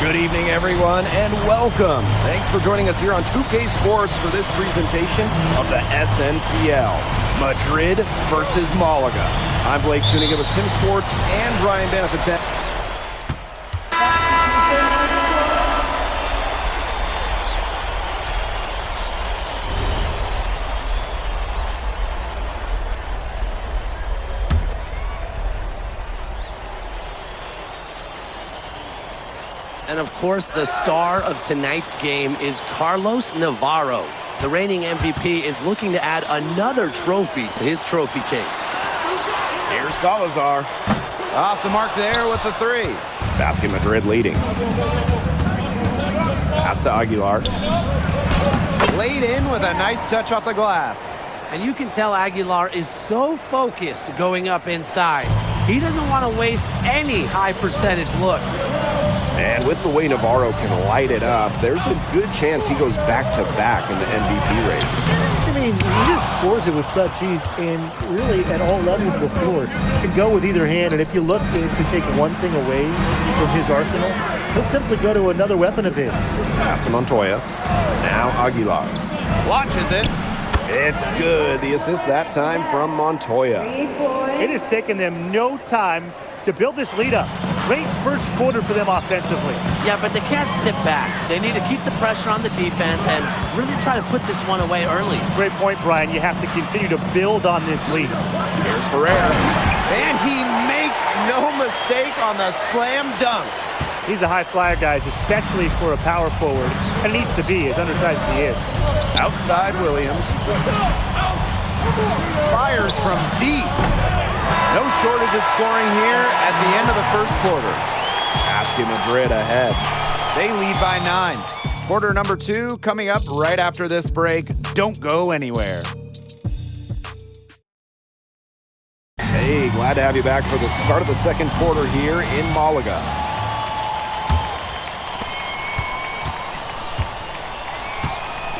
Good evening, everyone, and welcome. Thanks for joining us here on 2K Sports for this presentation of the SNCL, Madrid versus Malaga. I'm Blake Suniga with Tim Sports and Brian Benefitet. And of course, the star of tonight's game is Carlos Navarro. The reigning MVP is looking to add another trophy to his trophy case. Here's Salazar. Off the mark there with the three. Basket Madrid leading. Pass to Aguilar. Laid in with a nice touch off the glass. And you can tell Aguilar is so focused going up inside. He doesn't want to waste any high percentage looks. And with the way Navarro can light it up, there's a good chance he goes back-to-back in the MVP race. I mean, he just scores it with such ease, and really at all levels of the floor. Can go with either hand, and if you look to take one thing away from his arsenal, he'll simply go to another weapon of his. Pass to Montoya. Now Aguilar. Launches it. It's good. The assist that time from Montoya. It has taken them no time to build this lead up. Great first quarter for them offensively. Yeah, but they can't sit back. They need to keep the pressure on the defense and really try to put this one away early. Great point, Brian. You have to continue to build on this lead. Here's Ferrer. And he makes no mistake on the slam dunk. He's a high flyer, guys, especially for a power forward. And he needs to be, as undersized as he is. Outside Williams. Fires from deep. No shortage of scoring here at the end of the first quarter. Basket Madrid ahead. They lead by 9. Quarter number 2 coming up right after this break. Don't go anywhere. Hey, glad to have you back for the start of the second quarter here in Malaga.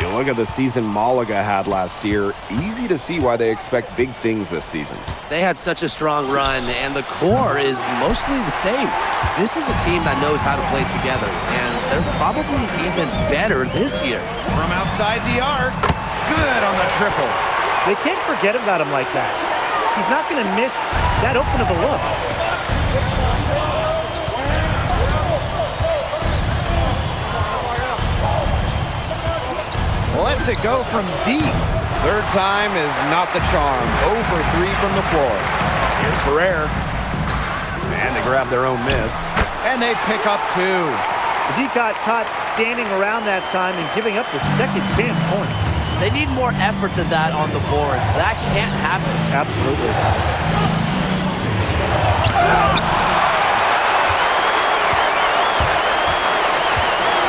You look at the season Malaga had last year, easy to see why they expect big things this season. They had such a strong run, and the core is mostly the same. This is a team that knows how to play together, and they're probably even better this year. From outside the arc. Good on the triple. They can't forget about him like that. He's not going to miss that open of a look. Lets it go from deep. Third time is not the charm. 0 for 3 from the floor. Here's Ferrer. And they grab their own miss. And they pick up 2. He got caught standing around that time and giving up the second chance points. They need more effort than that on the boards. That can't happen. Absolutely.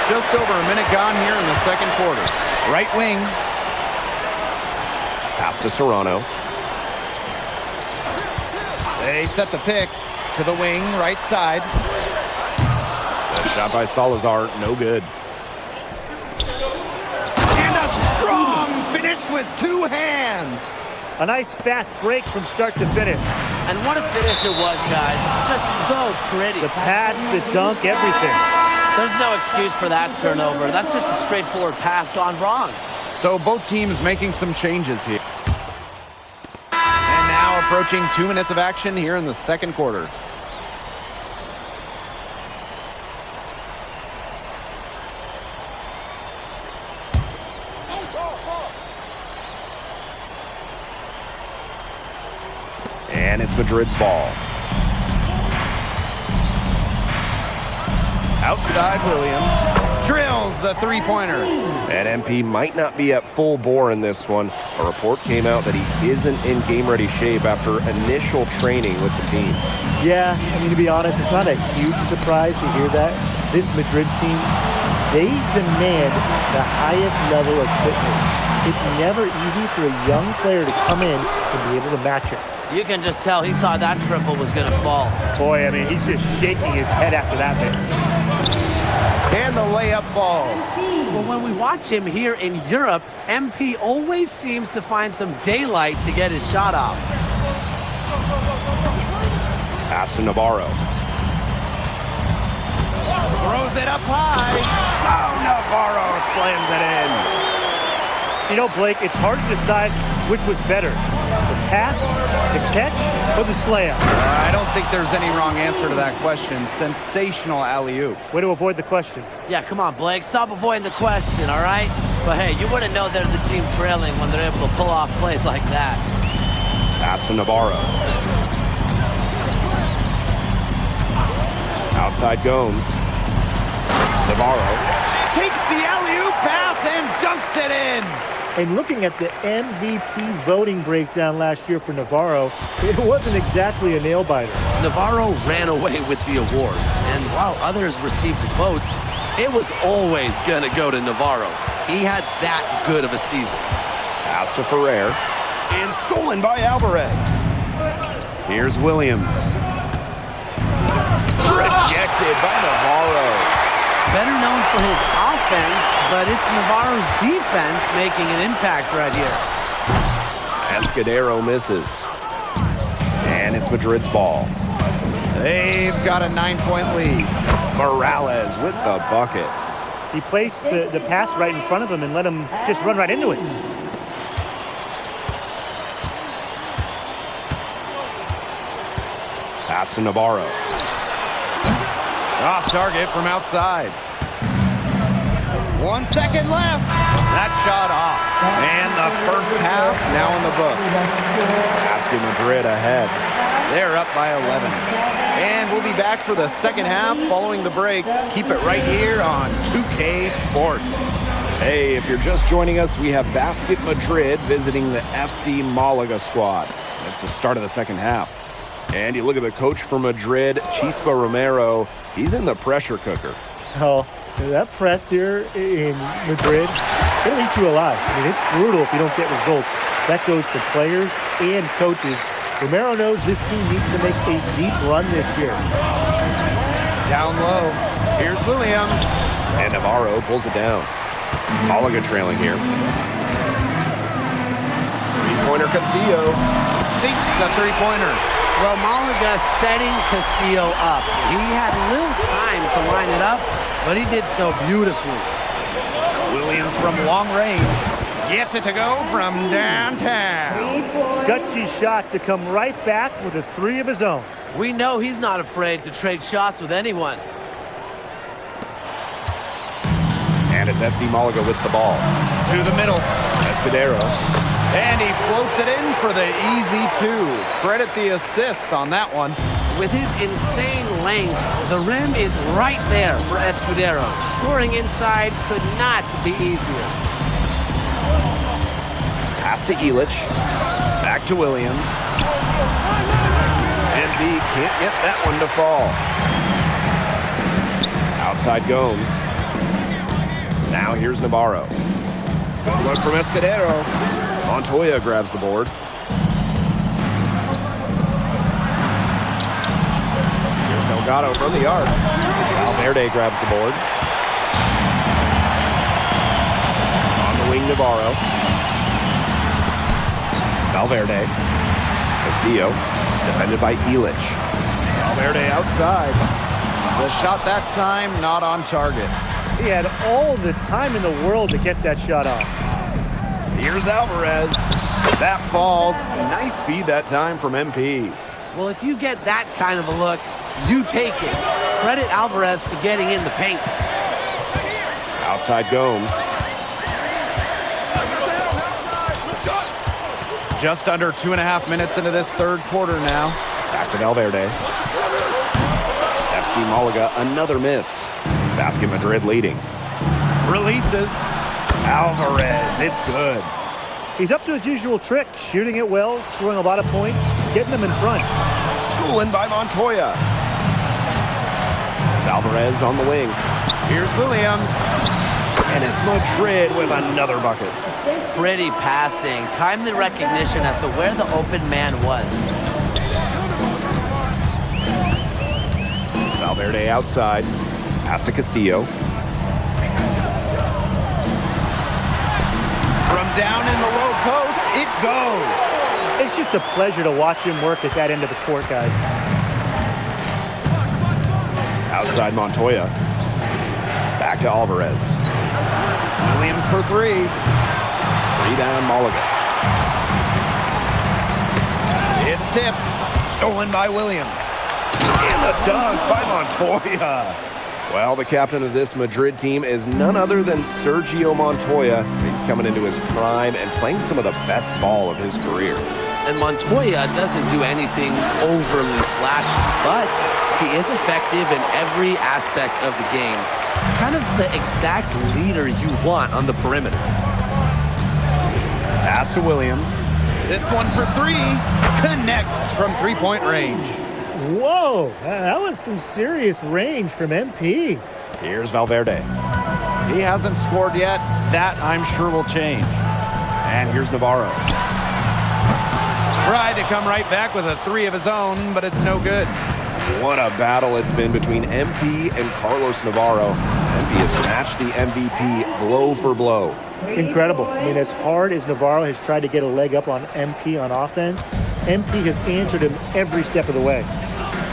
Just over a minute gone here in the second quarter. Right wing. Pass to Serrano. They set the pick to the wing, right side. A shot by Salazar, no good. And a strong finish with 2 hands. A nice fast break from start to finish. And what a finish it was, guys. Just so pretty. The pass, the dunk, everything. There's no excuse for that turnover. That's just a straightforward pass gone wrong. So both teams making some changes here. And now approaching 2 minutes of action here in the second quarter. And it's Madrid's ball. Outside Williams. Drills the three-pointer. And MP might not be at full bore in this one. A report came out that he isn't in game-ready shape after initial training with the team. Yeah, I mean, to be honest, it's not a huge surprise to hear that. This Madrid team, they demand the highest level of fitness. It's never easy for a young player to come in and be able to match it. You can just tell he thought that triple was going to fall. Boy, I mean, he's just shaking his head after that miss. And the layup falls. Well, when we watch him here in Europe, MP always seems to find some daylight to get his shot off. Pass to Navarro. Throws it up high. Oh, Navarro slams it in. You know, Blake, it's hard to decide which was better, the pass, the catch, or the slam. I don't think there's any wrong answer to that question. Sensational alley-oop. Way to avoid the question. Yeah, come on, Blake. Stop avoiding the question, all right? But hey, you wouldn't know they're the team trailing when they're able to pull off plays like that. Pass to Navarro. Outside Gomes. Navarro Takes the alley-oop pass and dunks it in. And looking at the MVP voting breakdown last year for Navarro, it wasn't exactly a nail-biter. Navarro ran away with the awards, and while others received votes, it was always going to go to Navarro. He had that good of a season. Pass to Ferrer. And stolen by Alvarez. Here's Williams. Rejected by Navarro. Better known for his offense, but it's Navarro's defense making an impact right here. Escudero misses. And it's Madrid's ball. They've got a 9-point lead. Morales with the bucket. He placed the pass right in front of him and let him just run right into it. Pass to Navarro. Off target from outside. 1 second left. That shot off. And the first half now in the books. Asking Madrid ahead. They're up by 11. And we'll be back for the second half following the break. Keep it right here on 2K Sports. Hey, if you're just joining us, we have Basket Madrid visiting the FC Malaga squad. It's the start of the second half. And you look at the coach for Madrid, Chispa Romero. He's in the pressure cooker. Oh, that press here in Madrid, it'll eat you alive. I mean, it's brutal if you don't get results. That goes for players and coaches. Romero knows this team needs to make a deep run this year. Down low. Here's Williams. And Navarro pulls it down. Malaga trailing here. Three-pointer Castillo. Sinks the three-pointer. Well, Malaga setting Castillo up. He had little time to line it up, but he did so beautifully. Williams from long range. Gets it to go from downtown. Gutsy shot to come right back with a three of his own. We know he's not afraid to trade shots with anyone. And it's FC Malaga with the ball. To the middle. Escudero. And he floats it in for the easy two. Credit the assist on that one. With his insane length, the rim is right there for Escudero. Scoring inside could not be easier. Pass to Illich. Back to Williams. And B can't get that one to fall. Outside Gomes. Now here's Navarro. Good look from Escudero. Montoya grabs the board. Here's Delgado from the arc. Valverde grabs the board. On the wing, Navarro. Valverde. Castillo. Defended by Illich. Valverde outside. The shot that time not on target. He had all the time in the world to get that shot off. Here's Alvarez. That falls. Nice feed that time from MP. Well, if you get that kind of a look, you take it. Credit Alvarez for getting in the paint. Outside Gomes. Just under 2.5 minutes into this third quarter now. Back to Valverde. FC Malaga, another miss. Basket Madrid leading. Releases. Alvarez, it's good. He's up to his usual trick, shooting it well, scoring a lot of points, getting them in front. Stolen by Montoya. It's Alvarez on the wing. Here's Williams. And it's Madrid with another bucket. Pretty passing. Timely recognition as to where the open man was. Valverde outside. Pass to Castillo. From down in the low post, it goes. It's just a pleasure to watch him work at that end of the court, guys. Outside Montoya. Back to Alvarez. Williams for three. Rebound, Mulligan. It's tipped. Stolen by Williams. And the dunk by Montoya. Well, the captain of this Madrid team is none other than Sergio Montoya. He's coming into his prime and playing some of the best ball of his career. And Montoya doesn't do anything overly flashy, but he is effective in every aspect of the game. Kind of the exact leader you want on the perimeter. Pass to Williams. This one for three. Connects from three-point range. Whoa, that was some serious range from MP. Here's Valverde. He hasn't scored yet. That, I'm sure, will change. And here's Navarro. Tried to come right back with a three of his own, but it's no good. What a battle it's been between MP and Carlos Navarro. MP has matched the MVP blow for blow. Incredible. I mean, as hard as Navarro has tried to get a leg up on MP on offense, MP has answered him every step of the way.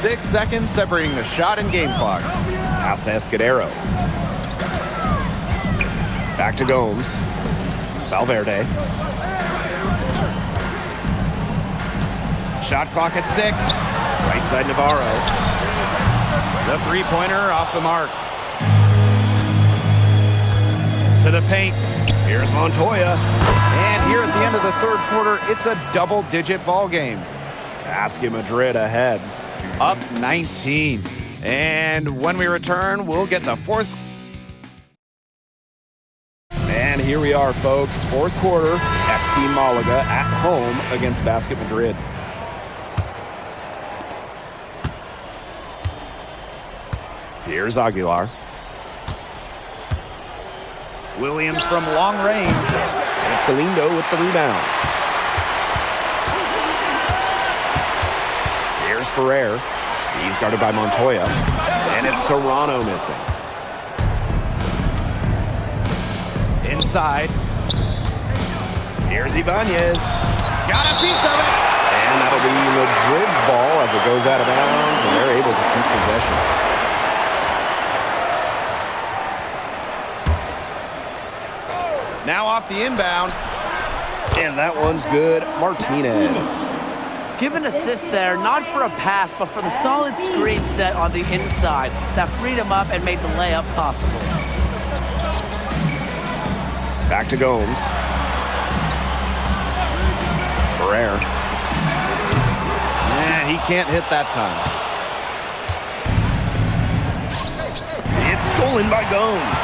6 seconds separating the shot and game clocks. Pass to Escudero. Back to Gomes. Valverde. Shot clock at 6. Right side Navarro. The three-pointer off the mark. To the paint. Here's Montoya. And here at the end of the third quarter, it's a double-digit ball game. Basket Madrid ahead. Up 19. And when we return, we'll get the fourth. And here we are, folks. Fourth quarter. FC Malaga at home against Basket Madrid. Here's Aguilar. Williams from long range. And it's Galindo with the rebound. Here's Ferrer. He's guarded by Montoya. And it's Serrano missing. Inside. Here's Ibanez. Got a piece of it. And that'll be Madrid's ball as it goes out of bounds, and they're able to keep possession. Now off the inbound. And that one's good. Martinez. Give an assist there, not for a pass, but for the solid screen set on the inside that freed him up and made the layup possible. Back to Gomes. Ferrer. Yeah, he can't hit that time. It's stolen by Gomes.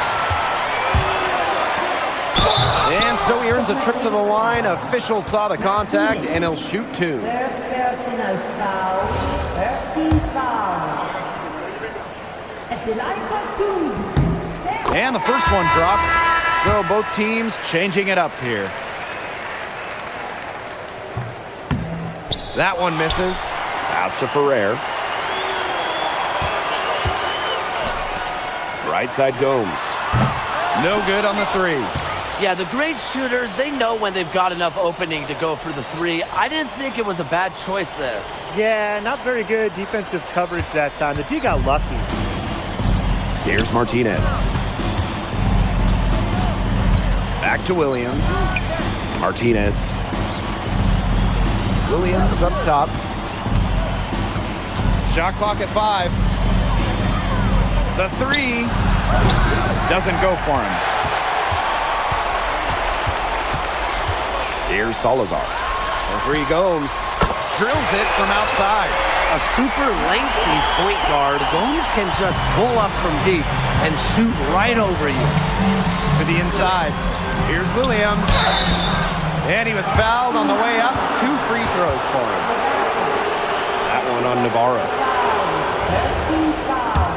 And so he earns a trip to the line. Officials saw the contact, and he'll shoot two. First personal foul. First team foul. At the line for two. And the first one drops. So both teams changing it up here. That one misses. Pass to Ferrer. Right side Gomes. No good on the three. Yeah, the great shooters, they know when they've got enough opening to go for the three. I didn't think it was a bad choice there. Yeah, not very good defensive coverage that time. The T got lucky. Here's Martinez. Back to Williams. Martinez. Williams up top. Shot clock at 5. The three doesn't go for him. Here's Salazar. The three Gomes drills it from outside. A super lengthy point guard, Gomes can just pull up from deep and shoot right over you. To the inside. Here's Williams. And he was fouled on the way up. 2 free throws for him. That one on Navarro. First team foul.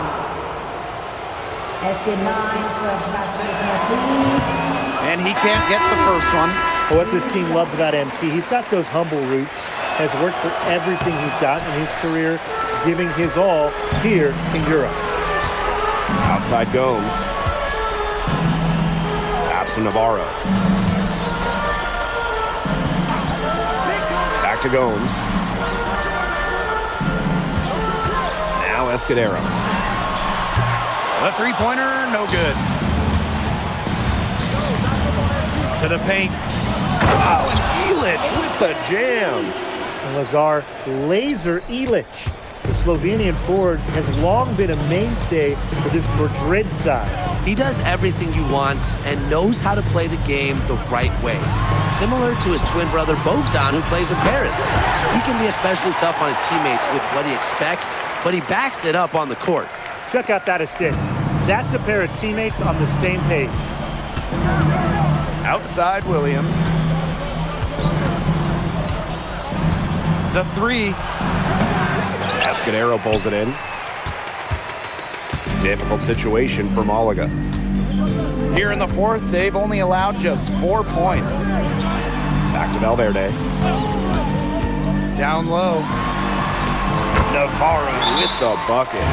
At the line for Basket Madrid. And he can't get the first one. What this team loves about MP, he's got those humble roots, has worked for everything he's got in his career, giving his all here in Europe. Outside Gomes. Pass to Navarro. Back to Gomes. Now Escudero. The three-pointer, no good. To the paint. Oh, and Ilic with the jam. And Lazar laser Ilic. The Slovenian forward has long been a mainstay for this Madrid side. He does everything you want and knows how to play the game the right way. Similar to his twin brother Bogdan, who plays in Paris. He can be especially tough on his teammates with what he expects, but he backs it up on the court. Check out that assist. That's a pair of teammates on the same page. Outside Williams. The three. Escudero pulls it in. Difficult situation for Malaga. Here in the fourth, they've only allowed just 4 points. Back to Valverde. Down low. Navarro with the bucket.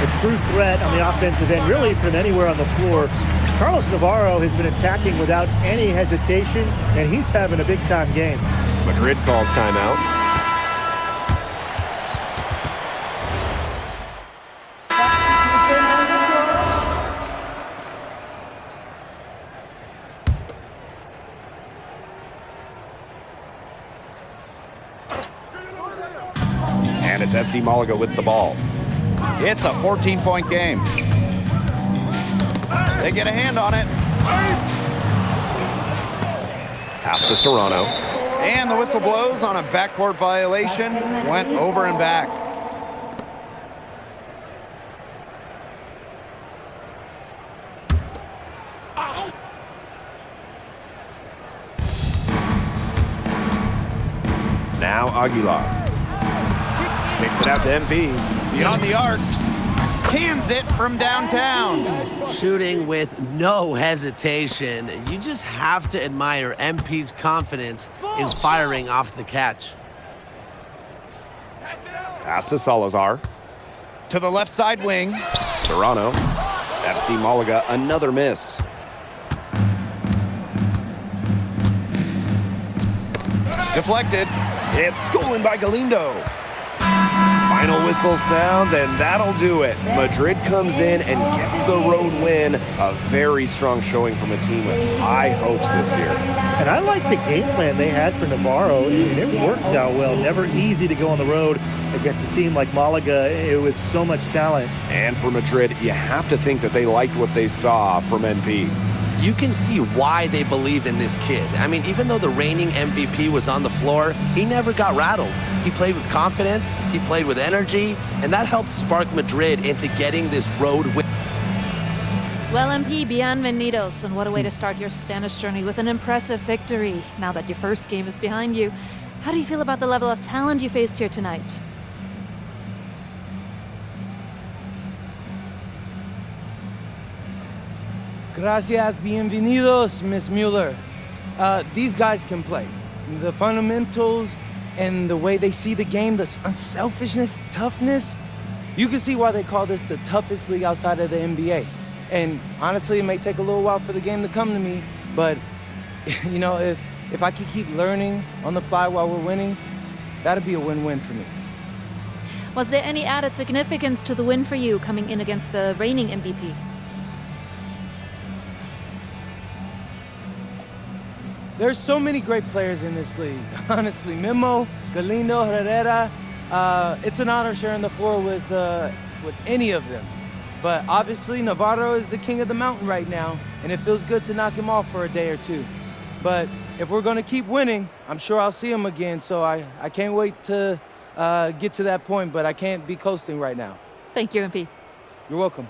A true threat on the offensive end, really from anywhere on the floor. Carlos Navarro has been attacking without any hesitation, and he's having a big-time game. Madrid calls timeout. And it's FC Malaga with the ball. It's a 14-point game. They get a hand on it. Pass to Serrano. And the whistle blows on a backcourt violation. Went over and back. Now Aguilar. Kicks it out to MP. Beyond the arc. Cans it from downtown. Shooting with no hesitation. You just have to admire MP's confidence in firing off the catch. Pass to Salazar. To the left side wing. Serrano. FC Malaga, another miss. Deflected. It's stolen by Galindo. Final whistle sounds, and that'll do it. Madrid comes in and gets the road win. A very strong showing from a team with high hopes this year. And I like the game plan they had for Navarro. I mean, it worked out well. Never easy to go on the road against a team like Malaga with so much talent. And for Madrid, you have to think that they liked what they saw from NP. You can see why they believe in this kid. I mean, even though the reigning MVP was on the floor, he never got rattled. He played with confidence, he played with energy, and that helped spark Madrid into getting this road win. Well, MP, bienvenidos, and what a way to start your Spanish journey with an impressive victory. Now that your first game is behind you, how do you feel about the level of talent you faced here tonight? Gracias, bienvenidos, Miss Mueller. These guys can play. The fundamentals and the way they see the game, the unselfishness, toughness. You can see why they call this the toughest league outside of the NBA. And honestly, it may take a little while for the game to come to me, but you know, if I could keep learning on the fly while we're winning, that'd be a win-win for me. Was there any added significance to the win for you coming in against the reigning MVP? There's so many great players in this league. Honestly, Memo, Galindo, Herrera. It's an honor sharing the floor with any of them. But obviously, Navarro is the king of the mountain right now, and it feels good to knock him off for a day or two. But if we're going to keep winning, I'm sure I'll see him again. So I can't wait to get to that point, but I can't be coasting right now. Thank you, MP. You're welcome.